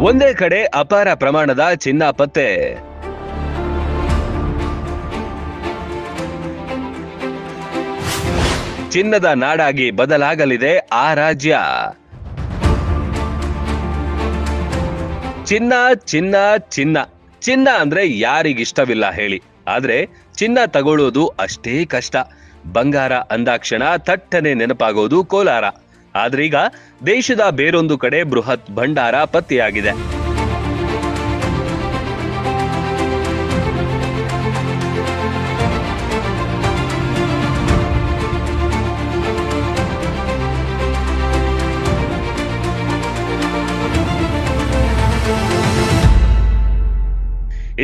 ಒಂದೇ ಕಡೆ ಅಪಾರ ಪ್ರಮಾಣದ ಚಿನ್ನ ಪತ್ತೆ. ಚಿನ್ನದ ನಾಡಾಗಿ ಬದಲಾಗಲಿದೆ ಆ ರಾಜ್ಯ. ಚಿನ್ನ ಚಿನ್ನ ಚಿನ್ನ ಚಿನ್ನ ಅಂದ್ರೆ ಯಾರಿಗಿಷ್ಟವಿಲ್ಲ ಹೇಳಿ. ಆದ್ರೆ ಚಿನ್ನ ತಗೊಳ್ಳೋದು ಅಷ್ಟೇ ಕಷ್ಟ. ಬಂಗಾರ ಅಂದಾಕ್ಷಣ ತಟ್ಟನೆ ನೆನಪಾಗೋದು ಕೋಲಾರ. ಆದ್ರೀಗ ದೇಶದ ಬೇರೊಂದು ಕಡೆ ಬೃಹತ್ ಭಂಡಾರ ಪತ್ತೆಯಾಗಿದೆ.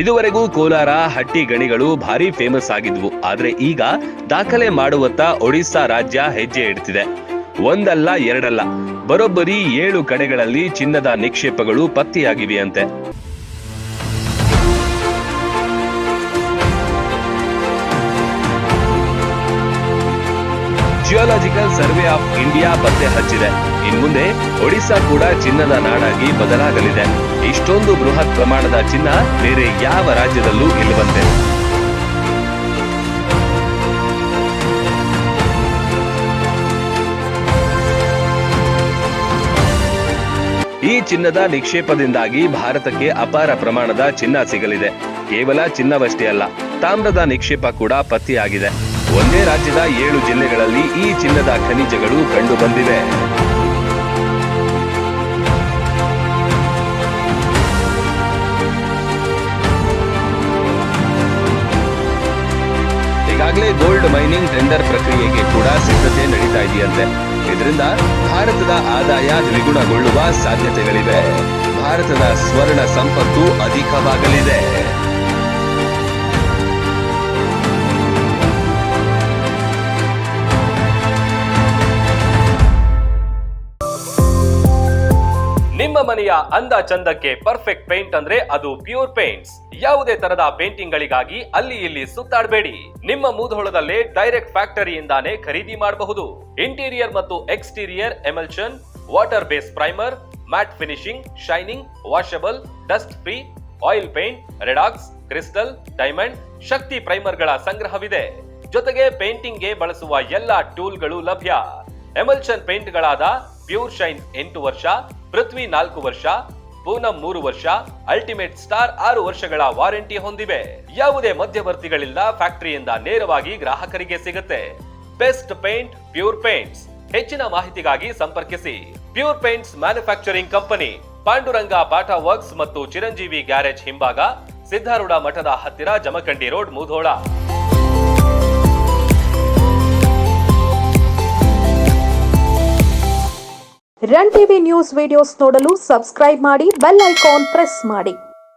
ಇದುವರೆಗೂ ಕೋಲಾರ ಹಟ್ಟಿ ಗಣಿಗಳು ಭಾರಿ ಫೇಮಸ್ ಆಗಿದ್ವು. ಆದ್ರೆ ಈಗ ದಾಖಲೆ ಮಾಡುವತ್ತ ಒಡಿಶಾ ರಾಜ್ಯ ಹೆಜ್ಜೆ ಇಡ್ತಿದೆ. ಒಂದಲ್ಲ ಎರಡಲ್ಲ, ಬರೋಬ್ಬರಿ 7 ಕಡೆಗಳಲ್ಲಿ ಚಿನ್ನದ ನಿಕ್ಷೇಪಗಳು ಪತ್ತೆಯಾಗಿವೆಯಂತೆ. ಜಿಯೋಲಾಜಿಕಲ್ ಸರ್ವೆ ಆಫ್ ಇಂಡಿಯಾ ಪತ್ತೆ ಹಚ್ಚಿದೆ. ಇನ್ಮುಂದೆ ಒಡಿಶಾ ಕೂಡ ಚಿನ್ನದ ನಾಡಾಗಿ ಬದಲಾಗಲಿದೆ. ಇಷ್ಟೊಂದು ಬೃಹತ್ ಪ್ರಮಾಣದ ಚಿನ್ನ ಬೇರೆ ಯಾವ ರಾಜ್ಯದಲ್ಲೂ ಇಲ್ಲವಂತೆ. ಈ ಚಿನ್ನದ ನಿಕ್ಷೇಪದಿಂದಾಗಿ ಭಾರತಕ್ಕೆ ಅಪಾರ ಪ್ರಮಾಣದ ಚಿನ್ನ ಸಿಗಲಿದೆ. ಕೇವಲ ಚಿನ್ನವಷ್ಟೇ ಅಲ್ಲ, ತಾಮ್ರದ ನಿಕ್ಷೇಪ ಕೂಡ ಪತ್ತೆಯಾಗಿದೆ. ಒಂದೇ ರಾಜ್ಯದ 7 ಜಿಲ್ಲೆಗಳಲ್ಲಿ ಈ ಚಿನ್ನದ ಖನಿಜಗಳು ಕಂಡು ಬಂದಿವೆ. ಈಗಾಗಲೇ ಗೋಲ್ಡ್ ಮೈನಿಂಗ್ ಟೆಂಡರ್ ಪ್ರಕ್ರಿಯೆಗೆ ಕೂಡ ಸಿದ್ಧತೆ ನಡೀತಾ ಇದೆಯಂತೆ. ಇದರಿಂದ ಭಾರತದ ಆದಾಯ ದ್ವಿಗುಣಗೊಳ್ಳುವ ಸಾಧ್ಯತೆಗಳಿವೆ. ಭಾರತದ ಸ್ವರ್ಣ ಸಂಪತ್ತು ಅಧಿಕವಾಗಲಿದೆ. ನಿಮ್ಮ ಮನೆಯ ಅಂದ ಚಂದಕ್ಕೆ ಪರ್ಫೆಕ್ಟ್ ಪೇಂಟ್ ಅಂದ್ರೆ ಅದು ಪ್ಯೂರ್ ಪೇಂಟ್ಸ್. ಯಾವುದೇ ತರದ ಪೇಂಟಿಂಗ್ ಗಳಿಗಾಗಿ ಅಲ್ಲಿ ಇಲ್ಲಿ ಸುತ್ತಾಡಬೇಡಿ. ನಿಮ್ಮ ಮೂಧೋಳದಲ್ಲೇ ಡೈರೆಕ್ಟ್ ಫ್ಯಾಕ್ಟರಿಯಿಂದಾನೇ ಖರೀದಿ ಮಾಡಬಹುದು. ಇಂಟೀರಿಯರ್ ಮತ್ತು exterior emulsion, water base primer, matt finishing, shining, washable, dust free, oil paint, Redox, crystal, diamond, Shakti primer ಗಳ ಸಂಗ್ರಹವಿದೆ. ಜೊತೆಗೆ ಪೇಂಟಿಂಗ್ ಗೆ ಬಳಸುವ ಎಲ್ಲಾ ಟೂಲ್ಗಳು ಲಭ್ಯ. ಎಮಲ್ಷನ್ ಪೇಂಟ್ ಗಳಾದ ಪ್ಯೂರ್ ಶೈನ್ 8 ವರ್ಷ, ಪೃಥ್ವಿ 4 ವರ್ಷ, ಪೂನಂ 3 ವರ್ಷ, ಅಲ್ಟಿಮೇಟ್ ಸ್ಟಾರ್ 6 ವರ್ಷಗಳ ವಾರಂಟಿ ಹೊಂದಿವೆ. ಯಾವುದೇ ಮಧ್ಯವರ್ತಿಗಳಿಲ್ಲ, ಫ್ಯಾಕ್ಟರಿಯಿಂದ ನೇರವಾಗಿ ಗ್ರಾಹಕರಿಗೆ ಸಿಗುತ್ತೆ. Best paint, pure paints. ಹೆಚ್ಚಿನ ಮಾಹಿತಿಗಾಗಿ ಸಂಪರ್ಕಿಸಿ. Pure paints manufacturing company, Panduranga Bata works ಮತ್ತು ಚಿರಂಜೀವಿ ಗ್ಯಾರೇಜ್ ಹಿಂಭಾಗ, ಸಿದ್ಧಾರೂಢ ಮಠದ ಹತ್ತಿರ, Jamkhandi road, Mudhol. Run TV news videos ನೋಡಲು ಸಬ್ಸ್ಕ್ರೈಬ್ ಮಾಡಿ, ಬೆಲ್ ಐಕಾನ್ ಪ್ರೆಸ್ ಮಾಡಿ.